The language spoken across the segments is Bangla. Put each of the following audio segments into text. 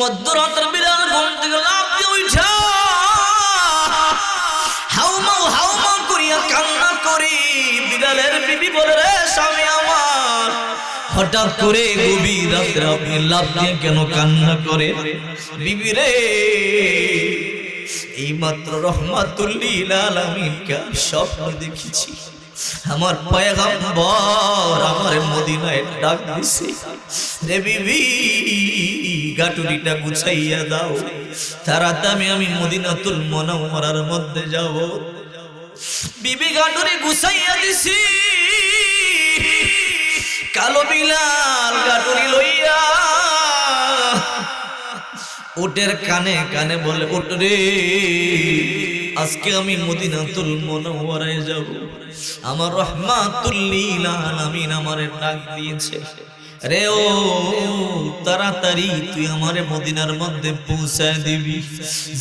মধ্যরাতের বিলাল ঘুম থেকে লাফ দিয়ে উঠা হাউমাউ করিয়া কান্না করি। বিলালের বিবি বলে, রে স্বামী আমার, হঠাৎ করে গভীর রাত্রে আপনি লাফ দিয়ে কেন কান্না করে? বিবি রে, এই মাত্র রহমাতুল লিল আলামিনকে স্বপ্ন দেখেছি, আমার পয়গম্বর আমার মদিনায় ডাক দিছে, রে বিবি গাটুরিটা গুছাইয়া দাও, তাড়াতাড়ি আমি মদিনাতুল মুনাওয়ারার মধ্যে যাব। বিবি গাটুরি গুছাইয়া দিছি, কালো বিলাল গাটুরি লইয়া উটের কানে কানে বলে, উঠ রে, আজকে আমি মদিনাতুল মুনাওয়ারায় যাব, আমার রহমাতুল লিল আলামিন আমারে ডাক দিয়েছে। রে ও তাড়াতাড়ি তুই আমারে মদিনার মধ্যে পৌঁছায় দিবি।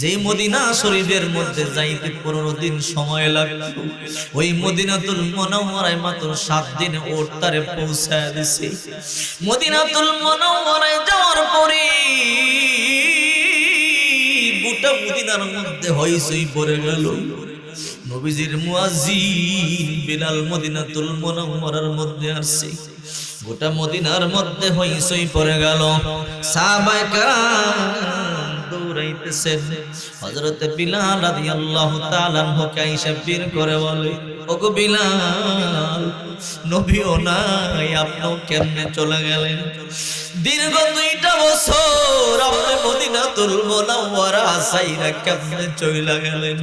যে মদিনা শরীফের মধ্যে যাইতে 15 দিন সময় লাগতো, ওই মদিনাতুল মুনাওয়ারায় মাত্র 7 দিনে ওর তারে পৌঁছায় দিছে। মদিনাতুল মুনাওয়ারায় যাওয়ার পরে গোটা মদিনার মধ্যে হইচই পড়ে গেল। নবীজির মুয়াজ্জিন বিলাল মদিনাতুল মুনাওয়ারার মধ্যে আসছে, গোটা মদিনার মধ্যে হইচই পড়ে গেল। সাহাবায়ে কেরাম দৌড়াইতেছেন। হযরত বিলাল রাদিয়াল্লাহু তাআলা আনহুকে আয়েশা বের করে বলে, ওগো বিলাল, নবীও নাই, আপনিও কেমনে চলে গেলেন? দীর্ঘ 2টা বছর আপনি মদিনাতুল মুনাওয়ারা ছাইরা কেমনে চলে গেলেন?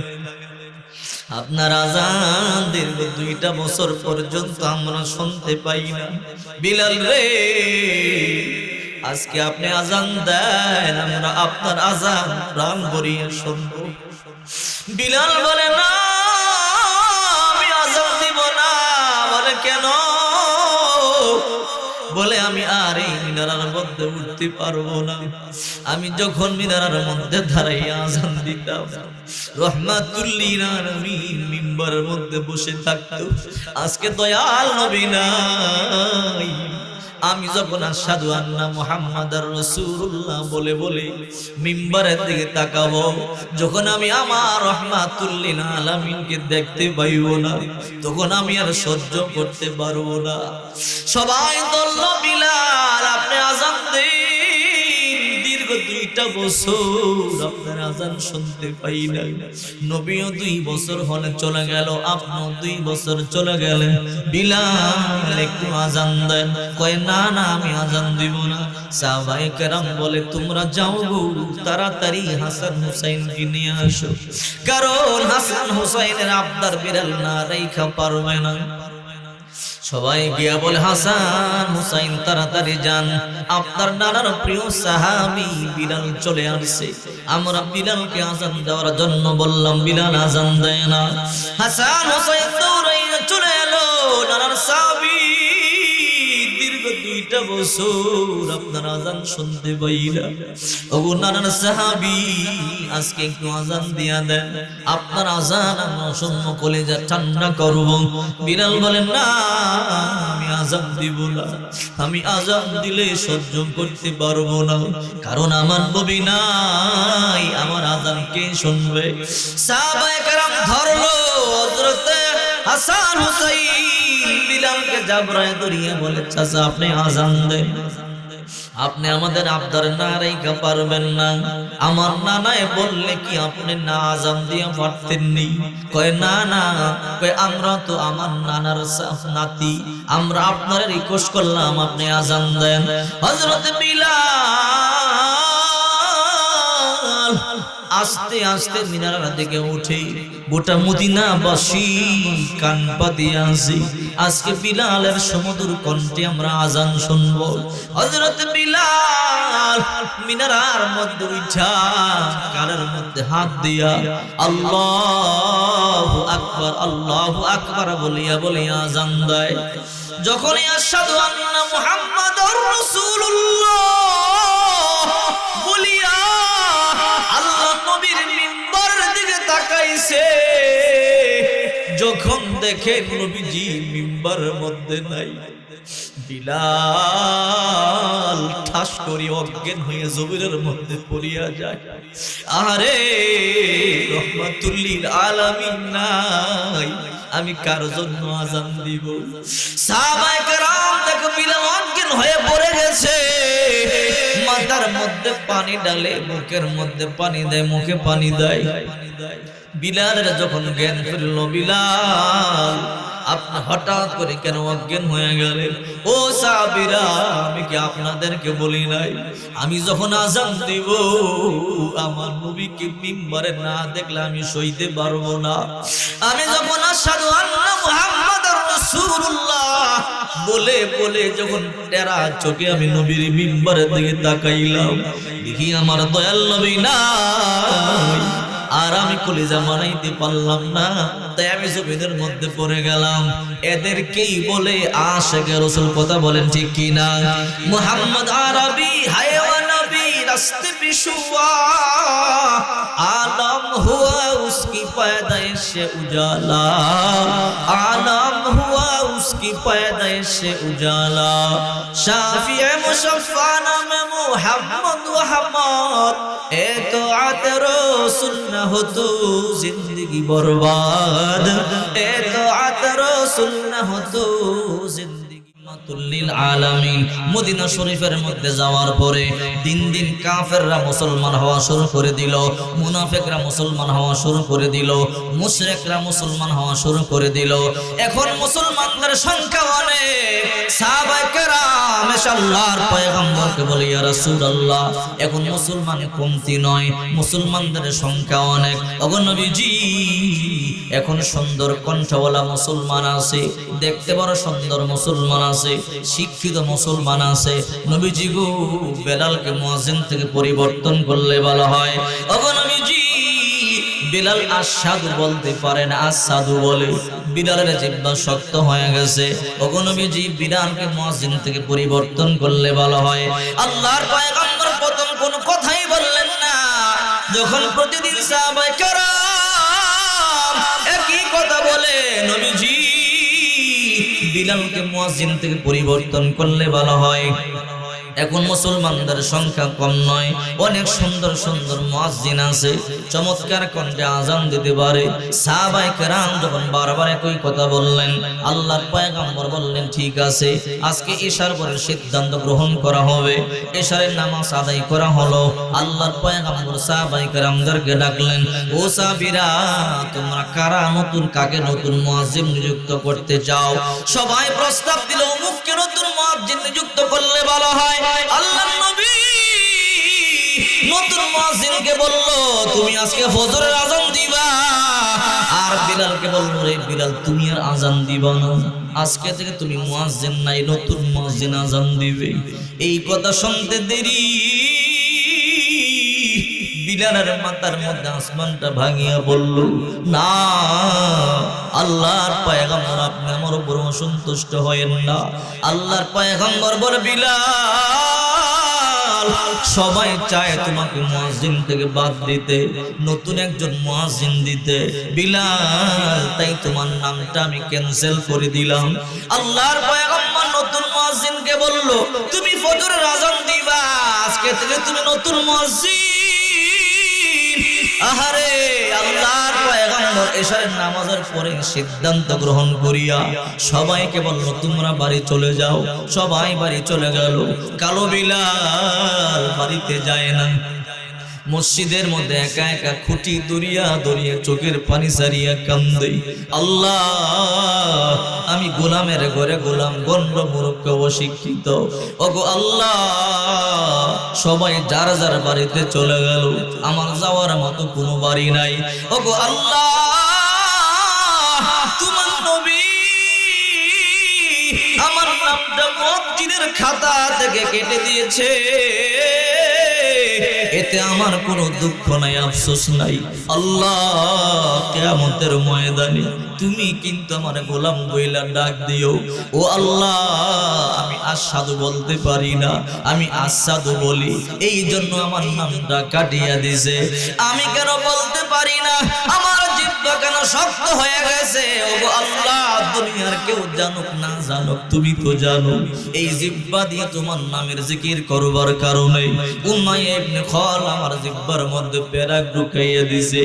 আপনার আযান দীর্ঘ 2টা বছর পর্যন্ত আমরা শুনতে পাই না। বিলাল রে, আজকে আপনি আযান দেন, আমরা আপনার আযান প্রাণ ভরিয়ে শুনব। বিলাল বলে, না আমি আযান দিব না। বলে, কেন? বলে, আমি আর এই মিনারার মধ্যে উঠতে পারবো না। আমি যখন মিনারার মধ্যে দাঁড়াইয়া আযান দিতাম, রহমাতুল লিল আলামিন মিম্বরের মধ্যে বসে থাকতো। আজকে দয়াল নবী নাই। আমি যখন আশহাদু আন্না মুহাম্মাদার রাসূলুল্লাহ বলে বলে মিম্বরের দিকে তাকাবো, যখন আমি আমার রহমাতুল লিল আলামিনকে দেখতে পাইব না, তখন আমি আর সহ্য করতে পারবো না। সবাই বলল, বিলাল আপনি আযান দেন। দীর্ঘ 2টা বছর আপনার আযান শুনতে পাই না। নবীও 2 বছর হলে চলে গেল, আপনিও 2 বছর চলে গেলেন। বিলাল একটু আযান দেন। কয়, না না আমি আযান দিব না। সাহাবায়ে কেরাম বলে, তোমরা যাও গো, তাড়াতাড়ি হাসান হুসাইনকে নিয়ে আসো, কারণ হাসান হুসাইনের আবদার বিলাল না রাইখা পারবে না। সবাই গিয়া বলে, হাসান হুসাইন তাড়াতাড়ি যান, আপনার নানার প্রিয় সাহাবী বিলাল চলে আসছে। আমরা বিলালকে আযান দেওয়ার জন্য বললাম, বিলাল আযান দেয় না। হাসান হুসাইন দৌড়াইয়া চলে এলো নানার সাহাবী। দীর্ঘ 2টা বছর আপনার আযান শুনতে পাই না। ওগো নানার সাহাবী, আজকে একটু আযান দিয়া দেন, আপনার আযান আমরা শুনবো, কলিজা ঠান্ডা করব। বিলাল বলেন, না আমি আযান দিব না। আমি আযান দিলে সহ্য করতে পারবো না, কারণ আমার নবী নাই, আমার আযান কে শুনবে? সাহাবায়ে কেরাম ধরলো হযরত হাসান হুসাইন বিলালকে জাবরায়ে ধরিয়ে বলে, চাচা আপনি আযান দেন, আপনি আমাদের আবদার না রাইখা পারবেন না। আমার নানায় বললে কি আপনি না আযান দিয়ে পারতেন নি? কয়, না না, কয় আমরা তো আমার নানার নাতি, আমরা আপনার রিকোয়েস্ট করলাম আপনি আযান দেন। হযরত বিলাল আস্তে আস্তে মিনারের দিকে উঠে, গোটা মদিনাবাসী কান পাতিয়া আছে। আজকে বিলালের সমুদ্র কণ্ঠে আমরা আযান শুনবো। হযরত বিলাল মিনারার মধ্যে উঠা কানের মধ্যে হাত দিয়া আল্লাহু আকবার বলিয়া বলিয়া আযান দেয়। যখনই আশহাদু আন্না মুহাম্মাদুর রাসূলুল্লাহ বলিয়া আল্লাহ নবীর মিম্বরের দিকে তাকাইছে, যখন দেখে নবীজি মিম্বরের মধ্যে নাই, বিলাল ঠাস করে অজ্ঞান হয়ে জমিনের মধ্যে পড়িয়া যায়। আরে রহমাতুল লিল আলামিন নাই, আমি কার জন্য আযান দিব? সাহাবায়ে কেরাম দেখো বিলাল অজ্ঞান হয়ে পড়ে গেছে, মাথার মধ্যে পানি ডালে, মুখের মধ্যে পানি দেয়, মুখে পানি দেয়। বিলালের যখন জ্ঞান ফিরল, বিলাল আপনি হঠাৎ করে কেন অজ্ঞান হয়ে গেলেন? ও সাহাবীরা, আমি কি আপনাদেরকে বলি নাই আমি যখন আযান দিব আমার নবীকে মিম্বরে না দেখলে আমি সইতে পারবো না। আমি যখন আশহাদু আন্না মুহাম্মাদুর রাসূলুল্লাহ বলে বলে যখন টেরা চোখে আমি নবীর মিম্বরের দিকে তাকাইলাম, দেখি আমার দয়াল নবী নাই, আর আমি কলিজা মানাইতে পারলাম না, তাই আমি জমিনের মধ্যে পড়ে গেলাম। এদেরকেই বলে আশিকে রাসূল, কথা বলেন ঠিক কি না? মুহাম্মদ আরবি হায়ওয়া নবী রাস্তে পিছুয়া, आलम हुआ उसकी पैदाइश से उजाला, आलम हुआ उसकी पैदाइश से उजाला, शाफिए मुशफ़्फ़ा नाम मुहम्मद व हमाद, ए तो आतरो सुन्ना हो तो जिंदगी बर्बाद, ए तो आतरो सुन्ना हो तो जिंदगी। মদিনা শরীফের মধ্যে যাওয়ার পরে দিন দিন কাফেররা মুসলমান হওয়া শুরু করে দিল, মুনাফিকরা মুসলমান হওয়া শুরু করে দিল, মুশরিকরা মুসলমান হওয়া শুরু করে দিল। এখন মুসলমানদের সংখ্যা অনেক। সাহাবায়ে কেরাম এসে আল্লাহর পয়গম্বরকে বলে, ইয়া রাসূলুল্লাহ, এখন মুসলমান কমতি নয়, মুসলমানদের সংখ্যা অনেক। ওগো নবীজি, এখন সুন্দর কণ্ঠওয়ালা মুসলমান আছে, দেখতে বড় সুন্দর মুসলমান আছে, শিক্ষিত মুসলমান আছে। নবীজি গো, বেলালকে মুয়াজ্জিন থেকে পরিবর্তন করলে বলা হয়। ওগো নবীজি, বিলাল আশহাদু বলতে পারে না, আশহাদু বলে। বিলালের জিহ্বা শক্ত হয়ে গেছে। ওগো নবীজি, বিলালকে মুয়াজ্জিন থেকে পরিবর্তন করলে বলা হয়। আল্লাহর পয়গম্বর প্রথম কোনো কথাই বললেন না। যখন প্রতিদিন সাহাবায়ে কেরাম একই কথা বলে, নবীজি বিলালকে মুয়াজ্জিন থেকে পরিবর্তন করলে বলা হয়। এখন মুসলমানদের সংখ্যা কম নয়, অনেক সুন্দর সুন্দর মুয়াজ্জিন আছে, চমৎকার কণ্ঠে আযান দিতে পারে। সাহাবায়ে কেরাম যখন বারবার একই কথা বললেন, আল্লাহর পয়গম্বর বললেন, ঠিক আছে, আজকে ইশার পরে সিদ্ধান্ত গ্রহণ করা হবে। ইশারের নামাজ আদায় করা হলো। আল্লাহর পয়গম্বর সাহাবায়ে কেরামদেরকে ডাকলেন, ও সাহাবীরা, তোমরা কারা নতুন, কাকে নতুন মুয়াজ্জিন নিযুক্ত করতে চাও? সবাই প্রস্তাব দিল, অমুককে নতুন মুয়াজ্জিন নিযুক্ত করলে ভালো হয়। আল্লাহর নবী নতুন মুয়াজ্জিনকে বলল, তুমি আজকে ফজরের আযান দিবা। আর বিলালকে বলল, রে বিলাল, তুমি আর আযান দিবা না, আজকে থেকে তুমি মুয়াজ্জিন নাই, নতুন মুয়াজ্জিন আযান দিবে। এই কথা শুনতে দেরি, বিলালের মাথার মধ্যে আসমানটা ভাঙিয়া বলল, না, আল্লাহর পয়গম্বর, আপনি আমার উপর অসন্তুষ্ট হয়েন না। আল্লাহর পয়গম্বর বলে, বিলাল, সবাই চায় তোমাকে মুয়াজ্জিন থেকে বাদ দিতে, নতুন একজন মুয়াজ্জিন দিতে। বিলাল, তাই তোমার নামটা আমি ক্যান্সেল করে দিলাম। আল্লাহর পয়গম্বর নতুন মুয়াজ্জিনকে বলল, তুমি ফজরের আযান দিবা, আজকে থেকে তুমি নতুন মুয়াজ্জিন। আহারে, আল্লাহর পয়গম্বর এশারের নামাজের পরে সিদ্ধান্ত গ্রহণ করিয়া সবাইকে বলল, তোমরা বাড়ি চলে যাও। সবাই বাড়ি চলে গেল। কালো বিলাল বাড়িতে যায় না, মসজিদের মধ্যে একা একা খুঁটি দরিয়া দরিয়া চোখের পানি সারিয়া কান্দে, আল্লাহ, আমি গোলামের ঘরে গোলাম, গণ্ড মূর্খ অশিক্ষিত। ওগো আল্লাহ, সবাই যার যার বাড়িতে চলে গেল, আমার যাওয়ার মতো কোনো বাড়ি নাই। ওগো আল্লাহ, তোমার নবী আমার নামটা মসজিদের খাতা থেকে কেটে দিয়েছে, এতে আমার কোনো দুঃখ নাই, আফসোস নাই। আল্লাহ কিয়ামতের ময়দানে তুমি কিন্তু আমার গোলাম বইলা ডাক দিও, ও আল্লাহ আমি আসাদু বলতে পারি না, আমি আসাদু বলি, এই জন্য আমার নামটা কাটিয়া দিছে। আমি কেন বলতে পারি না, আমার জিহ্বা কেন শক্ত হয়ে গেছে? ওগো আল্লাহ, দুনিয়ার কেউ জানুক না জানুক, তুমি তো জানো। এই জিহ্বা দিয়ে তোমার নামের জিকির করবার কারণে উমাইয়া ইবনে খাল আমার জিহ্বার মধ্যে পেরাক ঢুকাইয়া দিছে।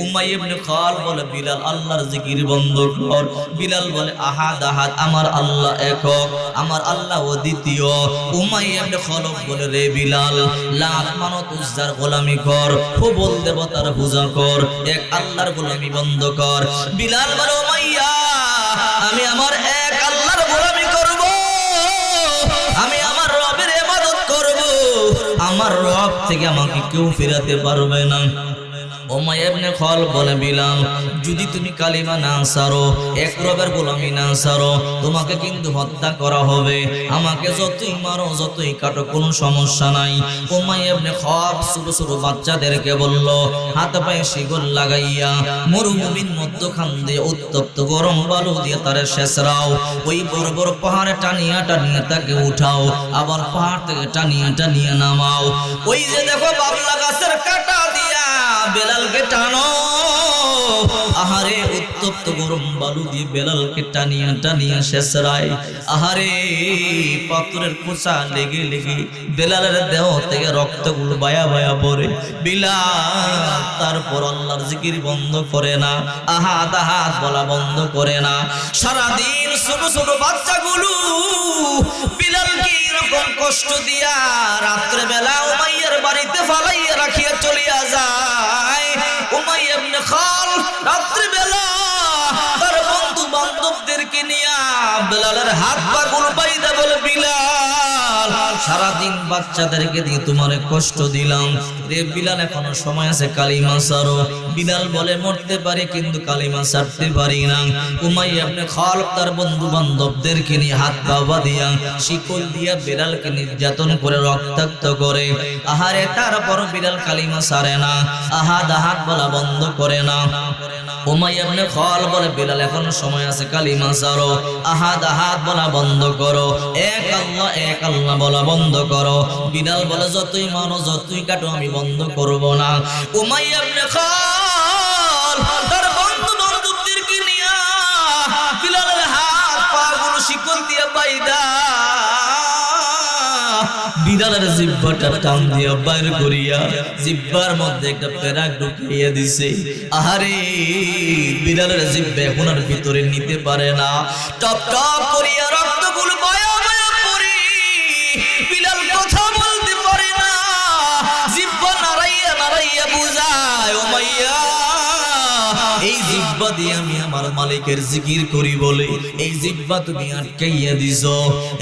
উমাইয়া ইবনে খাল বলে, বিলাল আল্লাহর জিকির বন্ধ কর। বিলাল বলে, আহাদ আহাদ, আমার আল্লাহ একক, আমার আল্লাহ অদ্বিতীয়। উমাইয়া ইবনে খালব বলে, রে বিলাল, লাত মানত উজ্জার গোলামি কর, হুবল দেবতার পূজা কর, এক আল্লাহর গোলামি বন্ধ কর। বিলাল বলে, উমাইয়া আমি আমার এক আল্লাহর গোলামি করব, আমি আমার রবের ইবাদত করব, আমার রব থেকে আমাকে কেউ ফেরাতে পারবে না। উমাইয়া ইবনে খালব বলে, বিলাল যদি তুমি কালিমা না ছাড়ো, এক রবের গোলামি না ছাড়ো, তোমাকে কিন্তু হত্যা করা হবে। আমাকে যতই মারো যতই কাটো কোনো সমস্যা নাই। উমাইয়া ইবনে খালব ছোট ছোট বাচ্চাদেরকে বলল, হাত পায়ে শিকল লাগাইয়া মরুভূমির মধ্যখান দিয়ে উত্তপ্ত গরম বালু দিয়ে তারে শেষরাও, ওই বড় বড় পাহাড়ে টানিয়া টানিয়া তাকে উঠাও, আবার পাহাড় থেকে টানিয়া টানিয়া নামাও। ওই যে দেখো বাবলা গাছের কাটা দিয়া বেলালকে টানো। আহারে উত্তপ্ত গরম বালু দিয়ে বেলালকে টানিয়া টানিয়া শেষরায়। আহারে পাথরের কোচা লেগে লেগে বেলালের দেহ থেকে রক্তগুলো বায়া বায়া পড়ে। বিলাল তারপর আল্লাহর জিকির বন্ধ করে না, আহাদ আহাদ বলা বন্ধ করে না। সারাদিন ছোট ছোট বাচ্চাগুলো বিলালকে এরকম কষ্ট দিয়া রাত্রে বেলা উমাইয়ার বাড়িতে ফালাইয়া রাখিয়া চলিয়া যায়। উমাইয়া ইবনে খালব রাত্রে বেলা তার বন্ধু বান্ধবদেরকে নিয়া বেলালের হাত পা গুলো বাইদা বলে, বিলাল সারাদিন বাচ্চাদেরকে দিয়ে তোমারে কষ্ট দিলাম রে বিলাল, এখনো সময় আছে, কালিমা ছাড়ো। বিলাল বলে, মরতে পারি কিন্তু কালিমা ছাড়তে পারি না। উমাইয়া ইবনে খালব তার বন্ধু বান্ধবদেরকে নিয়ে হাত পা বাঁধিয়া শিকল দিয়া বেলালকে নির্যাতন করে রক্তাক্ত করে। আহারে তারপর বিলাল কালিমা ছাড়ে না, আহাদ আহাদ বলা বন্ধ করে না। উমাইয়া ইবনে খালব বলে, বিলাল এখনো সময় আছে, কালিমা ছাড়ো, আহাদ আহাদ বলা বন্ধ করো, এক আল্লাহ বলা বন্ধ করো। বিলাল বলে, যতই মানো যতই কাটো আমি বন্ধ করব না। উমাইয়া ইবনে খালব তার বন্ধু বান্ধবদেরকে নিয়া বিলালের হাত পা গুলো শিকল দিয়ে বাইদা বিলালের জিহ্বাটা টান দিয়া বাইর করিয়া জিহ্বার মধ্যে একটা পেরাক ঢুকিয়ে দিছে। আহারে বিলালের জিহ্বা এখন আর ভিতরে নিতে পারে না, টপ টপ করিয়া রক্তগুলো বয়া বয়া পড়ে বিলাল কথা বলতে পারে না। জিহ্বা নাড়াইয়া নাড়াইয়া বুঝায়, উমাইয়া এই জিহ্বা দিয়ে আমি আমার মালিকের জিকির করি বলে এই জিহ্বা তুমি আটকাইয়া দিছো।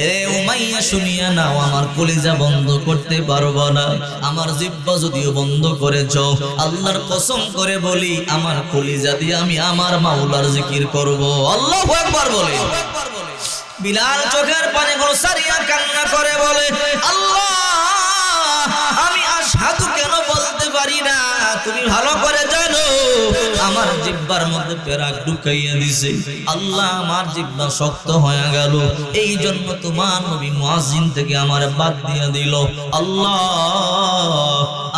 রে উমাইয়া শুনিয়া নাও, আমার কলিজা বন্ধ করতে পারবো না। আমার জিহ্বা যদিও বন্ধ করেছো, আল্লাহর কসম করে বলি আমার কলিজা দিয়ে আমি আমার মাওলার জিকির করব। আল্লাহু আকবার বলে বিলাল চোখের পানিগুলো সারিয়া কান্না করে বলে, আল্লাহ আমি আশহাদু কেন বলতে পারি না? তুমি ভালো করে জানো আমার জিহ্বার মধ্যে পেরাক ঢুকাইয়া দিছে। আল্লাহ আমার জিহ্বা শক্ত হয়ে গেল, এই জন্য তোমার নবী মুয়াজ্জিন থেকে আমার বাদ দিয়ে দিল। আল্লাহ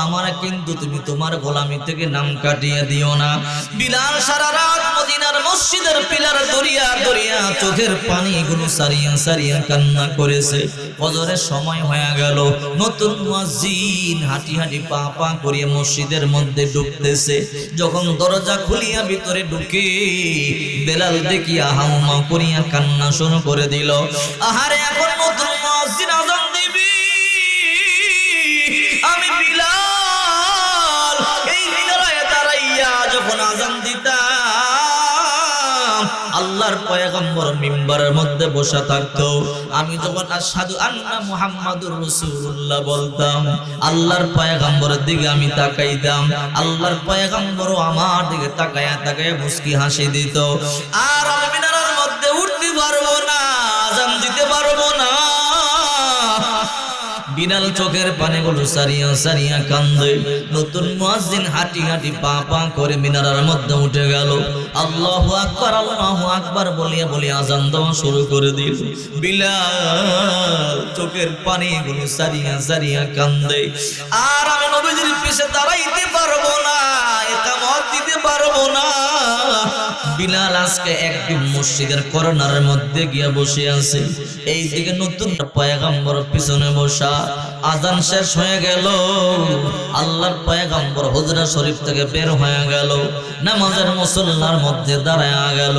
আমার কিন্তু তুমি তোমার গোলামি থেকে নাম কাটিয়ে দিও না। বিলাল সারা রাত মদিনার মসজিদের পিলার দরিয়া দরিয়া চোখের পানিগুলো সারিয়া সারিয়া কান্না করেছে। ফজরের সময় হয়ে গেল, নতুন মুয়াজ্জিন হাঁটি হাঁটি পা পা করিয়া মসজিদের মধ্যে ঢুকতেছে। যখন দরজা খুলিয়া ভিতরে ঢুকে বেলাল দেখিয়া হাউমা করিয়া কান্না শুরু করে দিল। আহারে এখন নতুন মুয়াজ্জিন আযান দিবি, আমি বিলাল এই মিনারায় দাঁড়াইয়া যখন আযান দিতাম আল্লাহর পয়গম্বর মিম্বারের মধ্যে বসা থাকতো, আমি যখন আশহাদু আন্না মুহাম্মাদুর রাসূলুল্লাহ বলতাম আল্লাহর পয়গম্বরের দিকে আমি তাকাইতাম, আল্লাহর পয়গম্বরও আমার দিকে তাকায়া তাকায়া মুস্কি হাসি দিত। আর আমি মিনারের মধ্যে উঠতে পারবো না, আযান দিতে পারবো না। বিলাল চোখের পানিগুলো সারিয়া সারিয়া কান্দে। নতুন মুয়াজ্জিন হাঁটি হাঁটি পা পা করে মিনারার মধ্যে উঠে গেল। আল্লাহু আকবার বলিয়া বলিয়া আযান দেওয়া শুরু করে দিল। বিলাল চোখের পানিগুলো সারিয়া সারিয়া কান্দে। আর আমি নবীজির পিছে দাঁড়াইতে পারবো না, ইকামত দিতে পারবো না। বিলাল আজকে একদম মসজিদের কর্নারের মধ্যে গিয়া বসে আছে। এইদিকে নতুন পয়গম্বর পিছনে বসা। আযান শেষ হয়ে গেল, আল্লাহর পয়গম্বর হুজরা শরীফ থেকে বের হয়ে গেল, নামাজের মুসল্লার মধ্যে দাঁড়ায়া গেল।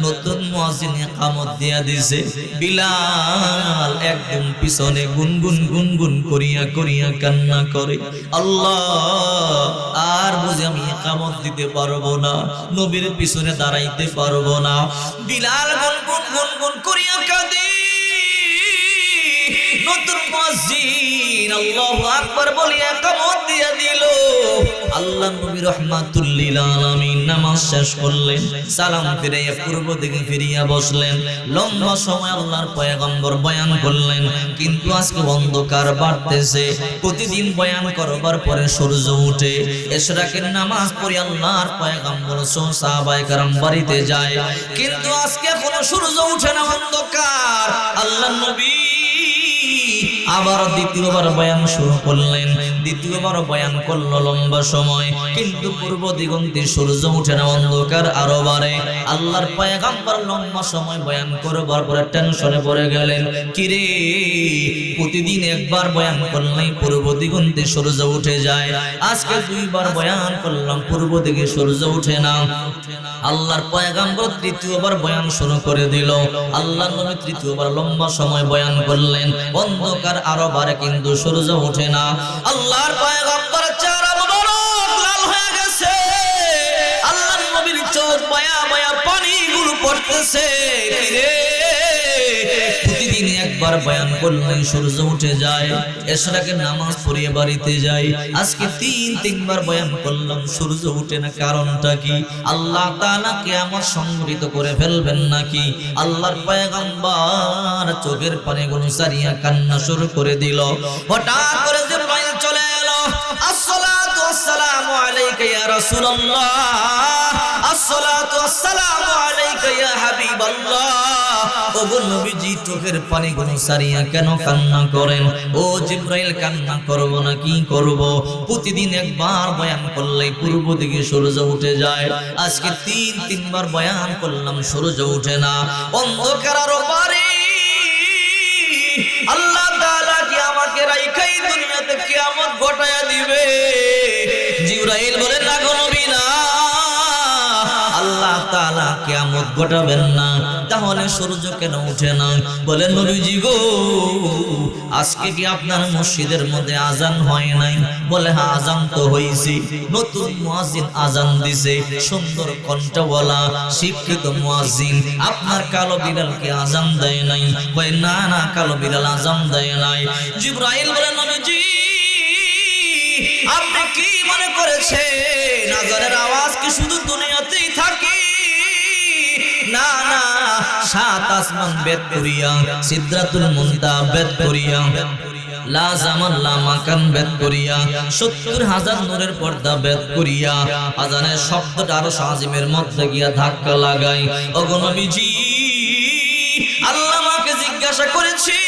নতুন মুয়াজ্জিন ইকামত দিয়া দিছে। বিলাল একদম পিছনে গুনগুন গুনগুন করিয়া করিয়া কান্না করে, আল্লাহ আর বুঝি আমি ইকামত দিতে পারবো না, নবীর পিছনে দাঁড়াইতে পারবো না। বিলাল গুনগুন গুনগুন করিয়া কাঁদে। নতুন মুয়াজ্জিন আল্লাহু আকবার বলিয়া ইকামত দিয়া দিল। আল্লাহ নবী রাহমাতুল লিল আলামিন নামাজ শেষ করলেন, সালাম ফিরাইয়া পূর্ব দিকে ফিরিয়া বসলেন। লম্বা সময় আল্লাহর পয়গম্বর বয়ান করলেন, কিন্তু আজকে অন্ধকার বাড়তেছে। প্রতিদিন বয়ান করবার পরে সূর্য উঠে, ইশরাকের নামাজ পড়ে আল্লাহর পয়গম্বর সাহাবায়ে কেরাম বাড়িতে যায়, কিন্তু আজকে এখনো সূর্য উঠে না, অন্ধকার। আল্লাহ নবী আবার দ্বিতীয়বার বয়ান শুরু করলেন। দ্বিতীয়বার বয়ান করলো লম্বা সময়, কিন্তু পূর্ব দিগন্তে সূর্য উঠে না, অন্ধকার আরো বাড়ে। আল্লাহর পয়গম্বর লম্বা সময় বয়ান করবার পরে টেনশনে পড়ে গেলেন, কিরে প্রতিদিন একবার বয়ান করলেই পূর্ব দিগন্তে সূর্য উঠে যায়, আজকে দুইবার বয়ান করলাম পূর্ব দিকে সূর্য উঠে না। আল্লাহর পয়গম্বর তৃতীয়বার বয়ান শুরু করে দিল। আল্লাহ নবী তৃতীয়বার লম্বা সময় বয়ান করলেন, অন্ধকার আরো বাড়ে, কিন্তু সূর্য ওঠে না। আল্লাহর পয়গম্বরের চেহারা মুবারক লাল হয়ে গেছে। আল্লাহর নবীর চোখ বয়া বয়া পানিগুলো পড়তেছে। কিরে প্রতিদিন একবার বয়ান করলেই সূর্য উঠে যায়, ইশরাকের নামাজ পড়িয়ে বাড়িতে যাই, আজকে তিনবার বয়ান করলাম সূর্য উঠে না, কারণটা কি? আল্লাহ তাআলা কিয়ামত সংঘটিত করে ফেলবেন নাকি? আল্লাহর পয়গম্বর চোখের পানিগুলো সারিয়া কান্না শুরু করে দিল। হঠাৎ করে জিবরাইল চলে এলো, আসসালাতু ওয়াসসালামু আলাইকা ইয়া রাসূলুল্লাহ, আসসালাতু ওয়াসসালামু আলাইকা ইয়া হাবিবাল্লাহ। ওগো নবীজি চোখের পানিগুলো সারিয়া কেন কান্না করেন? ও জিবরাইল, কান্না করব না কি করব? প্রতিদিন একবার বয়ান করলে পূর্ব দিকে সূর্য উঠে যায়, আজকে তিনবার বয়ান করলাম সূর্য উঠে না, অন্ধকার আরো বাড়ে। আল্লাহ তাআলা কি আমাকে রাইখাই দুনিয়াতে কিয়ামত ঘটায়া দিবে? জিবরাইল বলে, না গো নবী না, আল্লাহ তাআলা কিয়ামত ঘটাবেন না। তাহলে সূর্য কেন উঠে না? বলে, নবীজি গো আজকে কি আপনার মসজিদের মধ্যে আজান হয় নাই? বলে, হ্যাঁ আজান তো হইছে। নতুন মুয়াজ্জিন আজান দিছে, সুন্দর কণ্ঠওয়ালা শিক্ষিত মুয়াজ্জিন। আপনার কালো বিড়াল কি আজান দেয় নাই? বলে, না না, কালো বিড়াল আজান দেয় নাই। জিবরাইল বলে, নবীজি আপনি কি মনে করেছেন আজানের আওয়াজ কি শুধু দুনিয়াতেই থাকে? না না, সাত আসমান বেদ করিয়া, সিদরাতুল মুনতাহা বেদ করিয়া, লা জামান লা মাকান বেদ করিয়া, ৭০,০০০ নূরের পর্দা বেদ করিয়া আজানের শব্দটা আরশ আজিমের মধ্যে গিয়া ধাক্কা লাগায়। ওগো নবীজি, আল্লাহ আমাকে জিজ্ঞাসা করেছি,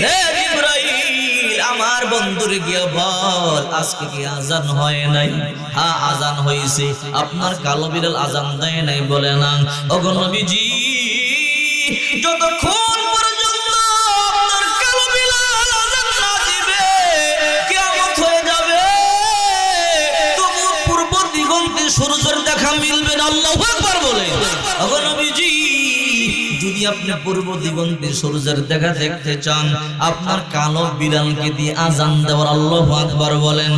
হে জিবরাইল আমার বন্ধুরে গিয়া বল আজকে কি আজান হয় নাই? হ্যাঁ আজান হইছে। আপনার কালো বিড়াল আজান দেয় নাই? বলে না। ওগো নবীজি, যতক্ষণ পর্যন্ত আপনার কালো বিড়াল আজান না দিবে কিয়ামত হয়ে যাবে, তবু পূর্ব দিগন্তে সূর্যের দেখা মিলবে না। আল্লাহু আকবার বলে। ওগো নবীজি, যদি আপনি পূর্ব দিগন্তে সূর্যের দেখা দেখতে চান, আপনার কালো বিড়ালকে দিয়ে আজান দেওয়ার। আল্লাহু আকবার বলেন।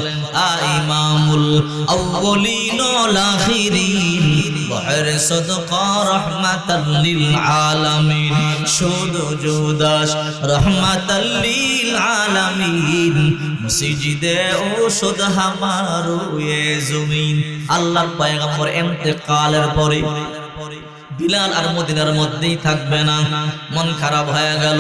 ইমামুল আউয়ালিন ওয়াল আখিরিন বহর সাদকা রাহমাতাল লিল আলামিন, শুধু জুদাস রাহমাতাল লিল আলামিন, মসজিদে ঔষধ হামারো এ জমিন। আল্লাহর পয়গম্বর ইন্তেকালের পরে বিলাল আর মদিনার মধ্যেই থাকবে না। মন খারাপ হয়ে গেল,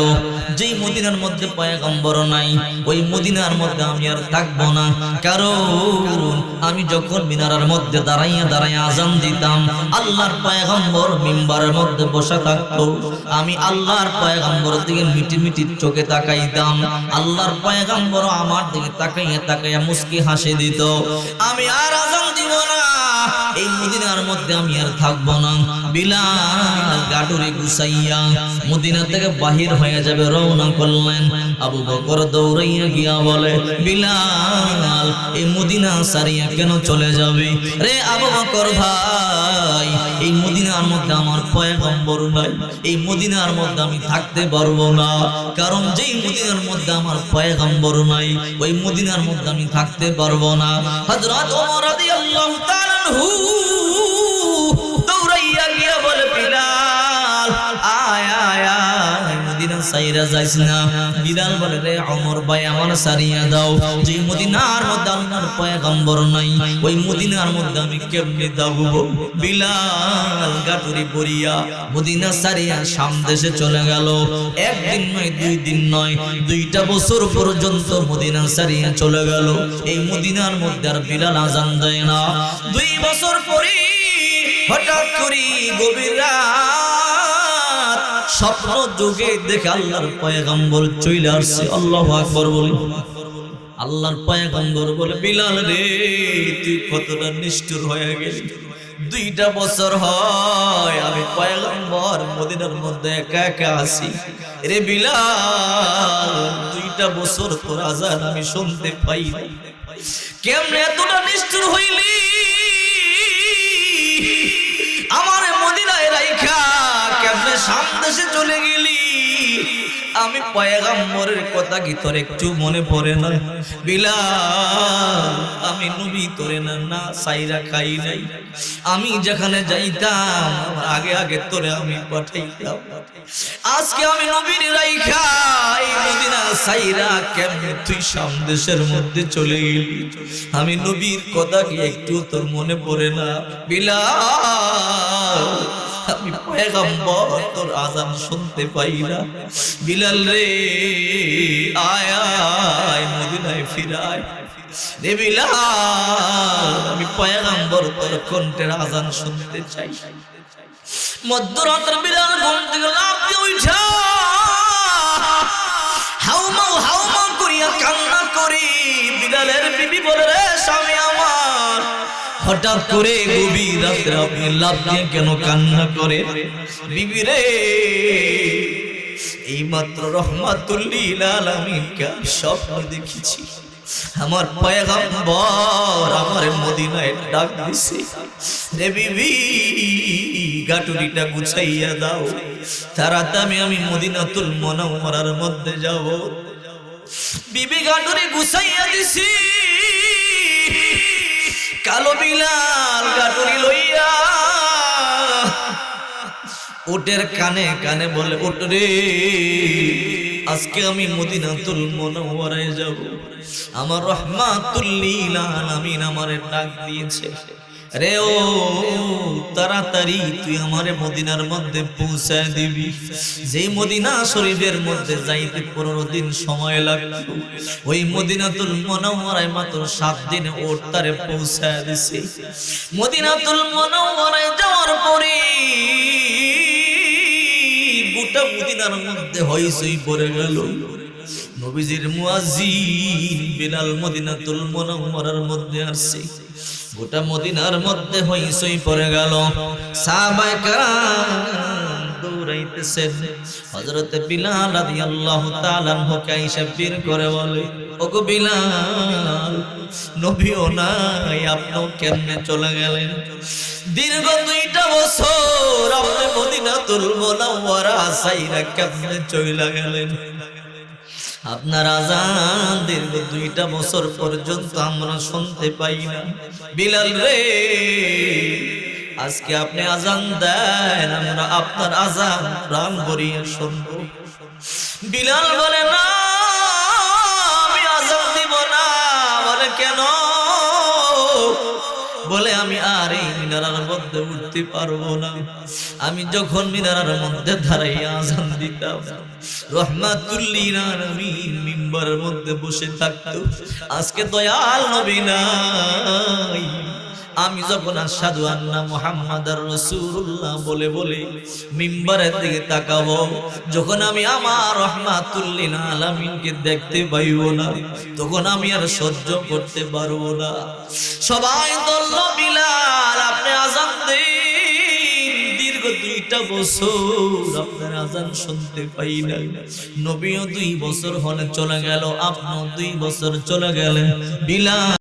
যেই মদিনার মধ্যে পয়গম্বর নাই ওই মদিনার মধ্যে আমি আর থাকবো না। কারণ আমি যখন মিনারের মধ্যে দাঁড়াইয়া দাঁড়াইয়া আজান দিতাম, আল্লাহর পয়গম্বর মিম্বারের মধ্যে বসে থাকতো, আমি আল্লাহর পয়গম্বরের দিকে মিটি মিটি চোখে তাকাইতাম, আল্লাহর পয়গম্বর আমার দিকে তাকাইয়া তাকাইয়া মুস্কি হাসি দিত। আমি আর আজান দিব না, এই মদিনার মধ্যে আমি আর থাকবো না। বিলাল গাটুরি গুছাইয়া মদিনা থেকে বাহির হয়ে যাবে রওনা করলেন। আবু বকর দৌড়াইয়া গিয়া বলে, বিলাল এই মদিনা সারিয়া কেন চলে যাবে? রে আবু বকর ভাই, এই মদিনার মধ্যে আমার পয়গম্বর নাই, এই মদিনার মধ্যে আমি থাকতে পারবো না। কারণ যেই মদিনার মধ্যে আমার পয়গম্বর নাই ওই মদিনার মধ্যে আমি থাকতে পারবো না। হযরত ওমর রাদিয়াল্লাহু তাআলা আনহু দৌড়াইয়া গিয়া বলে, বিলাল আয় আয় আয়, মদিনা সাইরা যাইস না। বিলাল বলে, রে ওমর ভাই আমার সারিয়া দাও, যে মদিনার মধ্যে আল্লাহর পয়গম্বর নাই ওই মদিনার মধ্যে আমি কেমনে থাকবো? বিলাল গাটুরি পরিয়া মদিনা সারিয়া শাম দেশে চলে গেল। একদিন নয়, 2 দিন নয়, 2টা বছর পর্যন্ত মদিনা সারিয়া চলে গেল। এই মদিনার মধ্যে আর বিলাল আজান দেয় না। 2 বছর পরে হঠাৎ করে গভীর রাত স্বপ্ন যুগে দেখে আল্লাহর পয়গম্বর চলে আসছে। আল্লাহু আকবার বলে। আল্লাহর পয়গম্বর বলে, বিলাল রে তুই কতটা নিষ্ঠুর হয়ে গেলি। 2টা বছর হয় আমি পয়গম্বর মদিনার মধ্যে একা একা আছি। রে বিলাল 2টা বছর তোর আজান আমি শুনতে পাই না, কেমনে এতটা নিষ্ঠুর হইলি? আমার মদিনায় রাইখা কেমনে শাম দেশে চলে গেলি? আমি পয়গম্বরের কথা কি তোর একটু মনে পড়ে না? বিলাল আমি নবী তোরে না সাইরা খাই নাই, আমি যেখানে যাইতাম আগে আগে তোরে আমি পাঠাইতাম। আজকে আমি নবীর রাইখা এই মদিনা সাইরা কেমনে তুই শাম দেশের মধ্যে চলে গেলি? আমি নবীর কথা কি একটু তোর মনে পড়ে না? বিলাল আমি পয়গম্বর তোর আজান শুনতে পাই না। বিলাল রে আয় আয় মদিনায় ফিরায়। রে বিলাল আমি পয়গম্বর তোর কণ্ঠের আজান শুনতে চাই। মধ্যরাতের বিলাল ঘুম থেকে লাফ দিয়ে উঠা হাউমাউ করিয়া কান্না করি। বিলালের বিবি বলে, রে স্বামী আমার, হঠাৎ করে গভীর রাতে আপনি লাফ দিয়ে কেন কান্না করে? বিবি রে এই মাত্র রহমাতুল লিল আলামিনকে স্বপ্ন দেখেছি, আমার পয়গম্বর আমার মদিনায় ডাক দিছে। রে বিবি গাটুরিটা গুছাইয়া দাও, তাড়াতাড়ি আমি মদিনাতুল মুনাওয়ারার মধ্যে যাব। বিবি গাটুরি গুছাইয়া দিছি। কালো বিলাল গাটুরি লইয়া ওটের কানে কানে বলে, ওট রে আজকে আমি মদিনাতুল মুনাওয়ারায় যাব। আমার রহমাতুল লিল আলামিন আমারে ডাক দিয়েছে। রে ও তাড়াতাড়ি তুই আমারে মদিনার মধ্যে পৌঁছায় দিবি। যে মদিনা শরীফের মধ্যে যাইতে 15 দিন সময় লাগতো, ওই মদিনাতুল মুনাওয়ারায় মাত্র 7 দিনে ওট তারে পৌঁছায় দিছে। মদিনাতুল মুনাওয়ারায় যাওয়ার পরে গোটা মদিনার মধ্যে হইচই পড়ে গেল। নবীজির মুয়াজ্জিন বিলাল মদিনাতুল মুনাওয়ারার মধ্যে আসছে। গোটা মদিনার মধ্যে হইচই পড়ে গেল। সাহাবায়ে কেরাম দৌড়াইতেছেন। হযরত বিলাল রাদিয়াল্লাহু তাআলা আনহুকে আয়েশা বের করে বলে, ওগো বিলাল নবীও নাই, আপনিও কেমনে চলে গেলেন? দীর্ঘ 2টা বছর আপনি মদিনাতুল মুনাওয়ারা সাইরা কেমনে চলে গেলেন? আপনার আজান দীর্ঘ 2টা বছর পর্যন্ত আমরা শুনতে পাই না। বিলাল রে আজকে আপনি আজান দেন, আমরা আপনার আজান প্রাণ ভরিয়ে শুনব। বিলাল বলে, না আমি আজান দিব না। বলে, কেন? বলে আমি আর এই মিনারার মধ্যে উঠতে পারবো না। আমি যখন মিনারার মধ্যে দাঁড়াইয়া আযান দিতাম, রাহমাতুল লিল আলামিন মিম্বরের মধ্যে বসে থাকতো। আজকে দয়াল নবী নাই, আমি যখন আশহাদু আন্না মুহাম্মাদার রাসূলুল্লাহ বলে বলে মিম্বরের দিকে তাকাবো, যখন আমি আমার রাহমাতুল লিল আলামিনকে দেখতে পাইবো না, তখন আমি আর সহ্য করতে পারবো না। সবাই বলল, বিলাল আপনি আযান দিন। দীর্ঘ 2টা বছর আপনার আযান শুনতে পাই না। নবীও 2 বছর হলে চলে গেল, আপনিও 2 বছর চলে গেলেন। বিলাল